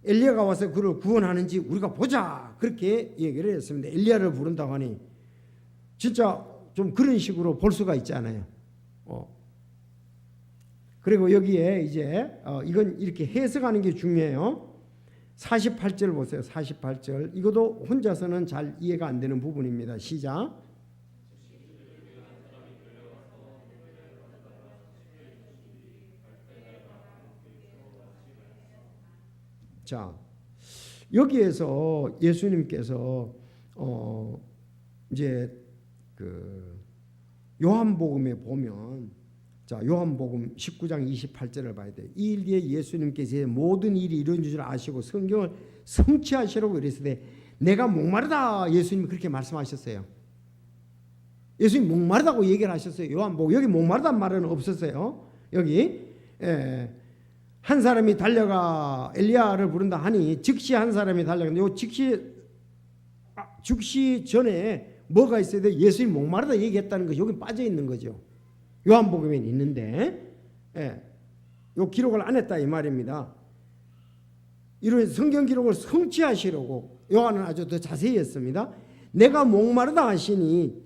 엘리야가 와서 그를 구원하는지 우리가 보자. 그렇게 얘기를 했습니다. 엘리야를 부른다고 하니 진짜 좀 그런 식으로 볼 수가 있잖아요. 그리고 여기에 이제 이건 이렇게 해석하는 게 중요해요. 48절 보세요. 48절. 이것도 혼자서는 잘 이해가 안 되는 부분입니다. 시작. 자, 여기에서 예수님께서 이제 그 요한복음에 보면, 자, 요한복음 19장 28절을 봐야 돼요. 이 일 뒤에 예수님께서 모든 일이 이루어진 줄 아시고 성경을 성취하시라고 그랬을 내가 목마르다. 예수님이 그렇게 말씀하셨어요. 예수님이 목마르다고 얘기를 하셨어요. 요한복음 여기 목마르다는 말은 없었어요. 여기 한 사람이 달려가 엘리야를 부른다 하니 즉시 한 사람이 달려가는데 요 즉시 전에 뭐가 있어야 돼? 예수님이 목마르다 얘기했다는 거 여기 빠져 있는 거죠. 요한복음에 있는데 요 기록을 안 했다 이 말입니다. 이런 성경 기록을 성취하시려고 요한은 아주 더 자세히 했습니다. 내가 목마르다 하시니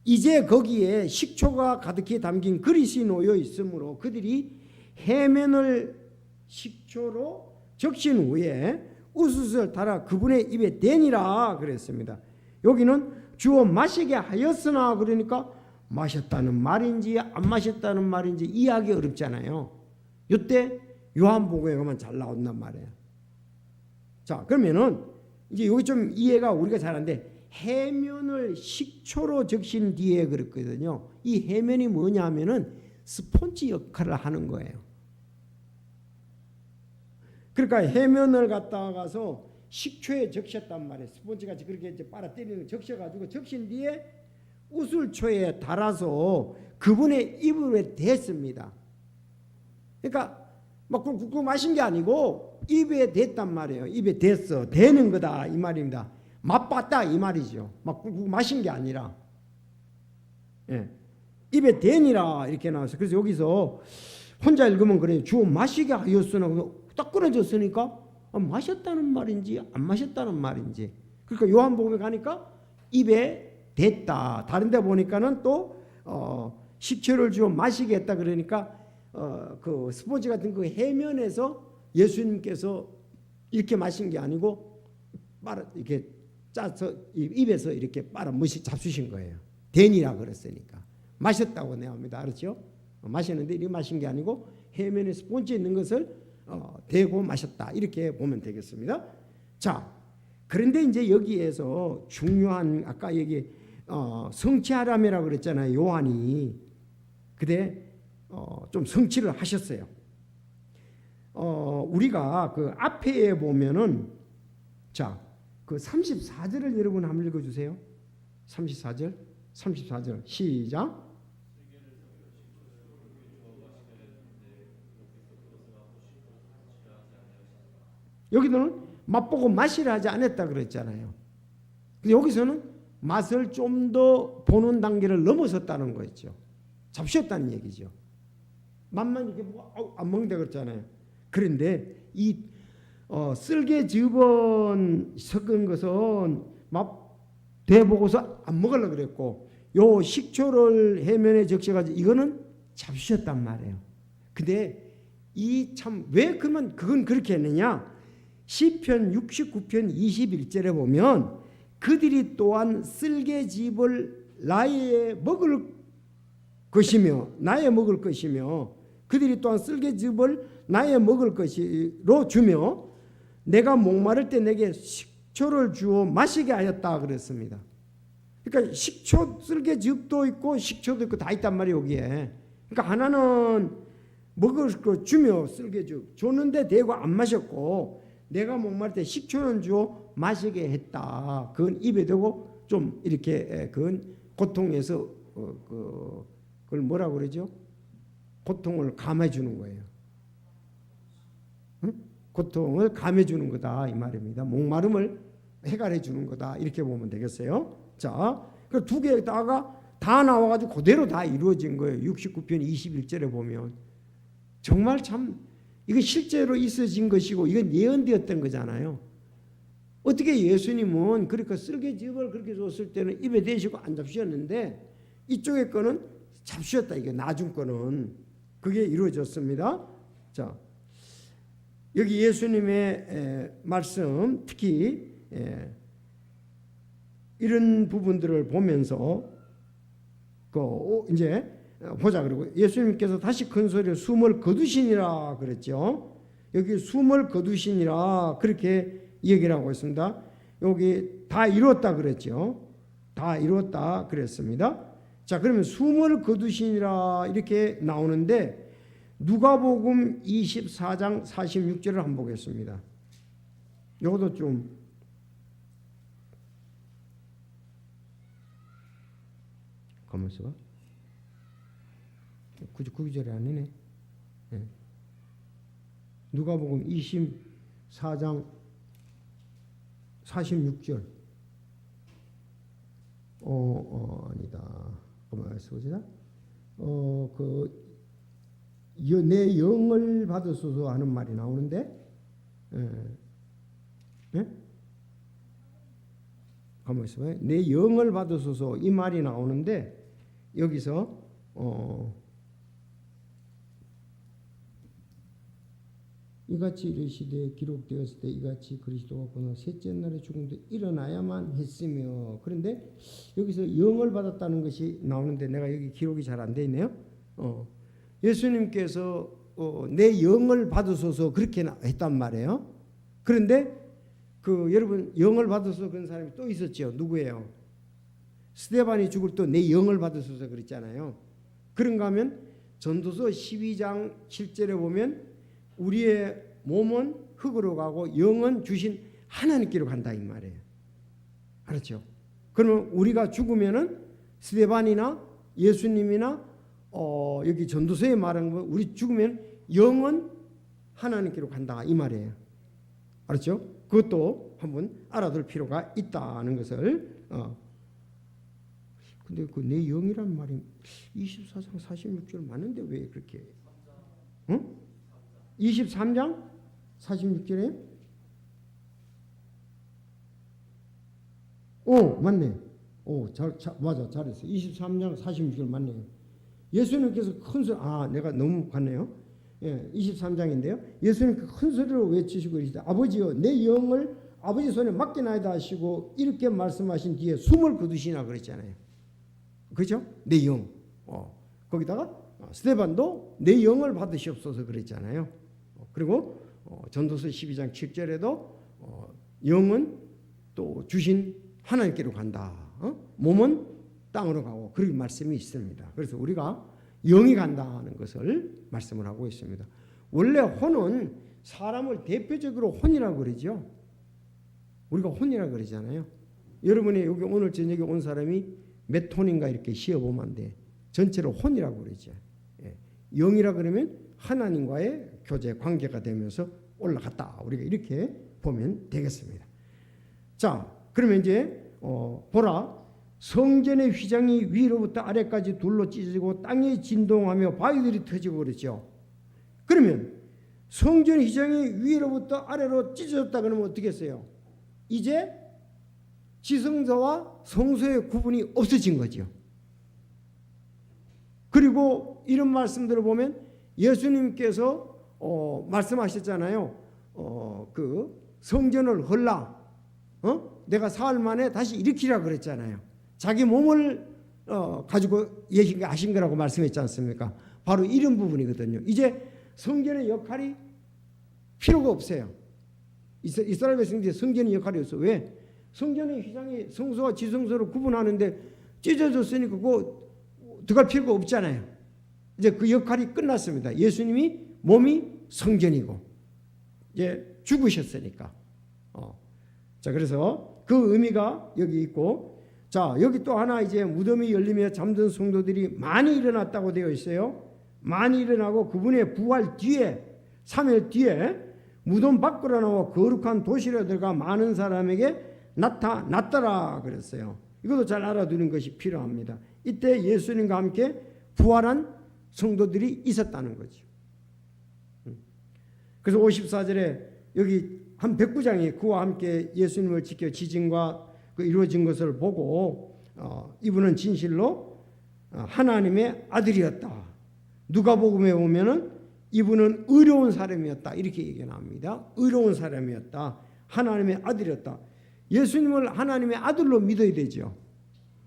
이제 거기에 식초가 가득히 담긴 그릇이 놓여 있으므로 그들이 해면을 식초로 적신 후에 우수수를 달아 그분의 입에 대니라 그랬습니다. 여기는 주어 마시게 하였으나 그러니까 마셨다는 말인지 안 마셨다는 말인지 이해하기 어렵잖아요. 이때 요한복음에 가면 잘 나온단 말이에요. 자, 그러면은 이제 여기 좀 이해가 우리가 잘하는데 해면을 식초로 적신 뒤에 그랬거든요. 이 해면이 뭐냐 하면은 스폰지 역할을 하는 거예요. 그러니까 해면을 갖다가서 식초에 적셨단 말이에요. 스폰지같이 그렇게 이제 빨아 때리는 적셔가지고 적신 뒤에 우슬초에 달아서 그분의 입에 댔습니다. 그러니까 막 꾹꾹 마신 게 아니고 입에 댔단 말이에요. 입에 댔어. 대는 거다 이 말입니다. 맛봤다 이 말이죠. 막 꾹꾹 마신 게 아니라 입에 대니라 이렇게 나왔어요. 그래서 여기서 혼자 읽으면 그래요. 주어 마시게 하였으나 딱 끊어졌으니까 마셨다는 말인지 안 마셨다는 말인지. 그러니까 요한복음에 가니까 입에 됐다. 다른 데 보니까는 또 식초를 주어 마시게 했다 그러니까 그 스포츠 같은 그 해면에서 예수님께서 이렇게 마신 게 아니고 빨아 이렇게 짜서 입에서 이렇게 빨아 잡수신 거예요. 대니라 그랬으니까 마셨다고 내합니다. 알았죠? 마셨는데 이렇게 마신 게 아니고 해면에 스폰지에 있는 것을 대고 마셨다 이렇게 보면 되겠습니다. 자, 그런데 이제 여기에서 중요한 아까 여기 성취하라매라고 그랬잖아요. 요한이 그때 좀 성취를 하셨어요. 우리가 그 앞에 보면은 자, 그 34절을 여러분 한번 읽어주세요. 34절 시작. 여기는 맛보고 마시라 하지 않았다 그랬잖아요. 근데 여기서는 맛을 좀 더 보는 단계를 넘어섰다는 거였죠. 잡수었다는 얘기죠. 맛만 이렇게 안 먹는다 그랬잖아요. 그런데 이 쓸개 즙은 섞은 것은 맛 대보고서 안 먹으려고 그랬고 요 식초를 해면에 적셔가지고 이거는 잡수었단 말이에요. 근데 이 참 왜 그러면 그건 그렇게 했느냐? 시편 69편 21절에 보면 그들이 또한 쓸개즙을 나의 먹을 것이며 그들이 또한 쓸개즙을 나의 먹을 것으로 주며 내가 목마를 때 내게 식초를 주어 마시게 하였다 그랬습니다. 그러니까 식초 쓸개즙도 있고 식초도 있고 다 있단 말이에요 여기에. 그러니까 하나는 먹을 거 주며 쓸개즙 줬는데 대고 안 마셨고, 내가 목마를 때 식초는 주어 마시게 했다. 그건 입에 대고 좀 이렇게 그건 고통에서 그걸 뭐라고 그러죠? 고통을 감해 주는 거예요. 응? 고통을 감해 주는 거다 이 말입니다. 목마름을 해결해 주는 거다 이렇게 보면 되겠어요. 자, 그 두 개다가 다 나와가지고 그대로 다 이루어진 거예요. 69편 21절에 보면 정말 참 이건 실제로 있어진 것이고 이건 예언되었던 거잖아요. 어떻게 예수님은 그러니까 쓸개즙을 그렇게 줬을 때는 입에 대시고 안 잡수셨는데 이쪽의 거는 잡수셨다. 이게 나중 거는 그게 이루어졌습니다. 자, 여기 예수님의 말씀 특히 이런 부분들을 보면서 이제 보자. 그리고 예수님께서 다시 큰 소리로 숨을 거두시니라 그랬죠. 여기 숨을 거두시니라 그렇게 얘기를 하고 있습니다. 여기 다 이루었다 그랬죠. 다 이루었다 그랬습니다. 자, 그러면 숨을 거두시니라 이렇게 나오는데 누가복음 24장 46절을 한번 보겠습니다. 이것도 좀 가만히 있어봐. 굳이 그 구절이 아니네. 네. 누가복음 24장 46절. 아니다. 가만히 있어보자. 내 영을 받으소서 하는 말이 나오는데, 가만히 있어봐요. 내 영을 받으소서 이 말이 나오는데 여기서 이같이 이르시되 기록되었을 때 이같이 그리스도가 고난 셋째 날에 죽음도 일어나야만 했으며, 그런데 여기서 영을 받았다는 것이 나오는데 내가 여기 기록이 잘 안 돼 있네요. 예수님께서 내 영을 받으소서 그렇게 했단 말이에요. 그런데 여러분 영을 받으소서 그런 사람이 또 있었죠. 누구예요? 스데반이 죽을 때 내 영을 받으소서 그랬잖아요. 그런가 하면 전도서 12장 7절에 보면 우리의 몸은 흙으로 가고 영은 주신 하나님께로 간다 이 말이에요. 알았죠? 그러면 우리가 죽으면은 스데반이나 예수님이나 여기 전도서에 말한 거 우리 죽으면 영은 하나님께로 간다 이 말이에요. 알았죠? 그것도 한번 알아둘 필요가 있다는 것을. 근데 그 내 영이란 말이 24장 46절 맞는데 왜 그렇게? 응? 23장 46절에? 맞네. 맞아, 잘했어. 23장 46절 맞네요. 예수님께서 큰 소리, 내가 너무 갔네요. 23장인데요. 예수님께서 큰 소리로 외치시고 이르시되 아버지여 내 영을 아버지 손에 맡기나이다 하시고 이렇게 말씀하신 뒤에 숨을 거두시나 그랬잖아요. 그렇죠? 내 영. 거기다가 스데반도 내 영을 받으시옵소서 그랬잖아요. 그리고 전도서 12장 7절에도 영은 또 주신 하나님께로 간다. 몸은 땅으로 가고 그런 말씀이 있습니다. 그래서 우리가 영이 간다는 것을 말씀을 하고 있습니다. 원래 혼은 사람을 대표적으로 혼이라고 그러죠. 우리가 혼이라고 그러잖아요. 여러분이 여기 오늘 저녁에 온 사람이 몇 혼인가 이렇게 시어보면 안 돼. 전체로 혼이라고 그러죠. 영이라 그러면 하나님과의 교제 관계가 되면서 올라갔다. 우리가 이렇게 보면 되겠습니다. 자, 그러면 이제 보라 성전의 휘장이 위로부터 아래까지 둘로 찢어지고 땅이 진동하며 바위들이 터지고 그랬죠. 그러면 성전 휘장이 위로부터 아래로 찢어졌다 그러면 어떻게 했어요? 이제 지성소와 성소의 구분이 없어진 거죠. 그리고 이런 말씀들을 보면 예수님께서 말씀하셨잖아요. 그 성전을 헐라, 내가 사흘 만에 다시 일으키라 그랬잖아요. 자기 몸을 가지고 하신 거라고 말씀했지 않습니까? 바로 이런 부분이거든요. 이제 성전의 역할이 필요가 없어요. 이스라엘 백성들이 성전의 역할이 없어. 왜? 성전의 휘장이 성소와 지성소를 구분하는데 찢어졌으니까 그거 들어갈 필요가 없잖아요. 이제 그 역할이 끝났습니다. 예수님이 몸이 성전이고 이제 죽으셨으니까. 자, 그래서 그 의미가 여기 있고, 자, 여기 또 하나 이제 무덤이 열리며 잠든 성도들이 많이 일어났다고 되어 있어요. 많이 일어나고 그분의 부활 뒤에 3일 뒤에 무덤 밖으로 나와 거룩한 도시로 들어가 많은 사람에게 나타났더라 그랬어요. 이것도 잘 알아두는 것이 필요합니다. 이때 예수님과 함께 부활한 성도들이 있었다는 거죠. 그래서 54절에 여기 한 백부장이 그와 함께 예수님을 지켜 지진과 그 이루어진 것을 보고 이분은 진실로 하나님의 아들이었다. 누가복음에 보면은 이분은 의로운 사람이었다 이렇게 얘기 나옵니다. 의로운 사람이었다. 하나님의 아들이었다. 예수님을 하나님의 아들로 믿어야 되죠.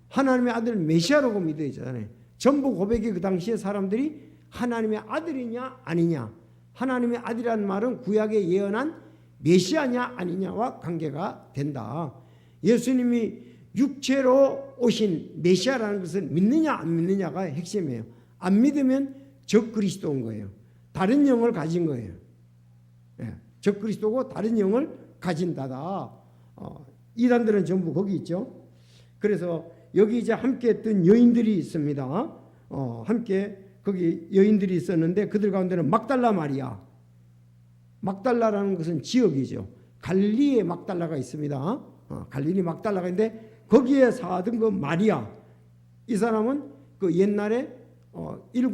하나님의 아들 메시아라고 믿어야 되잖아요. 전부 고백이 그 당시에 사람들이 하나님의 아들이냐 아니냐, 하나님의 아들이라는 말은 구약에 예언한 메시아냐 아니냐와 관계가 된다. 예수님이 육체로 오신 메시아라는 것을 믿느냐 안 믿느냐가 핵심이에요. 안 믿으면 적그리스도인 거예요. 다른 영을 가진 거예요. 적그리스도고 다른 영을 가진다다. 이단들은 전부 거기 있죠. 그래서 여기 이제 함께 했던 여인들이 있습니다. 함께 거기 여인들이 있었는데 그들 가운데는 막달라 마리아. 막달라라는 것은 지역이죠. 갈릴리에 막달라가 있습니다. 갈릴리 막달라가 있는데 거기에 사던 그 마리아. 이 사람은 그 옛날에 7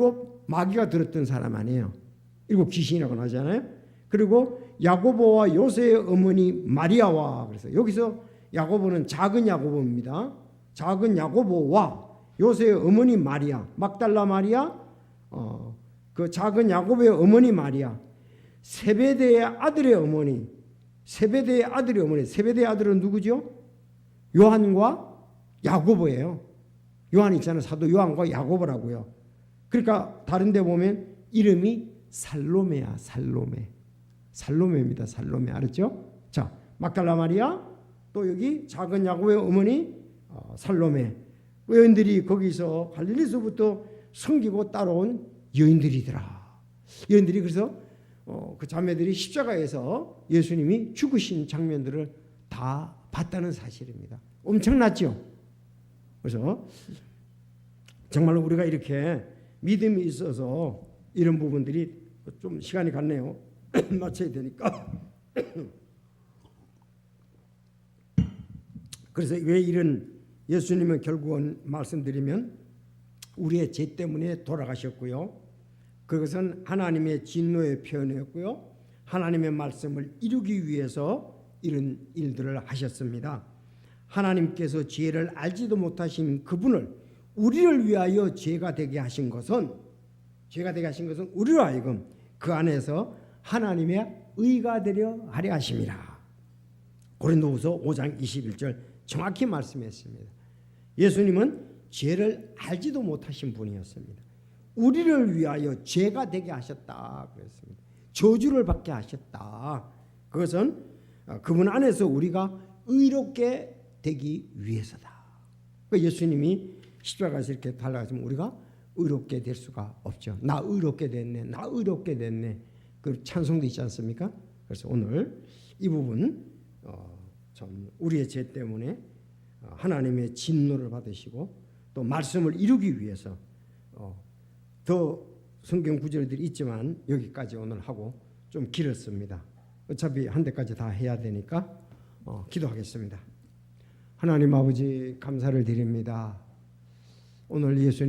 마귀가 들었던 사람 아니에요. 7 귀신이라고 하잖아요. 그리고 야고보와 요새의 어머니 마리아와, 그래서 여기서 야고보는 작은 야고보입니다. 작은 야고보와 요새의 어머니 마리아, 막달라 마리아, 그 작은 야고보의 어머니 마리아, 세베대의 아들의 어머니, 세베대의 아들의 어머니. 세베대의 아들은 누구죠? 요한과 야고보예요. 요한 있잖아요. 사도 요한과 야고보라고요. 그러니까 다른 데 보면 이름이 살로메야. 살로메입니다. 살로메. 알았죠? 자, 막달라 마리아, 또 여기 작은 야고보의 어머니 살로메. 여인들이 거기서 갈릴리서부터 섬기고 따라온 여인들이더라. 여인들이 그래서 그 자매들이 십자가에서 예수님이 죽으신 장면들을 다 봤다는 사실입니다. 엄청났죠? 그래서 정말로 우리가 이렇게 믿음이 있어서 이런 부분들이 좀 시간이 갔네요. 맞춰야 되니까. 그래서 왜 이런 예수님은 결국은 말씀드리면 우리의 죄 때문에 돌아가셨고요. 그것은 하나님의 진노의 표현이었고요. 하나님의 말씀을 이루기 위해서 이런 일들을 하셨습니다. 하나님께서 죄를 알지도 못하신 그분을 우리를 위하여 죄가 되게 하신 것은 우리로 하여금 그 안에서 하나님의 의가 되려 하려 하심이라. 고린도후서 5장 21절 정확히 말씀했습니다. 예수님은 죄를 알지도 못하신 분이었습니다. 우리를 위하여 죄가 되게 하셨다 그랬습니다. 저주를 받게 하셨다. 그것은 그분 안에서 우리가 의롭게 되기 위해서다. 예수님이 십자가에서 이렇게 달라가시면 우리가 의롭게 될 수가 없죠. 나 의롭게 됐네. 나 의롭게 됐네. 그 찬송도 있지 않습니까? 그래서 오늘 이 부분 참 우리의 죄 때문에 하나님의 진노를 받으시고 또 말씀을 이루기 위해서 더 성경 구절들이 있지만 여기까지 오늘 하고 좀 길었습니다. 어차피 한 대까지 다 해야 되니까 기도하겠습니다. 하나님 아버지 감사를 드립니다. 오늘 예수님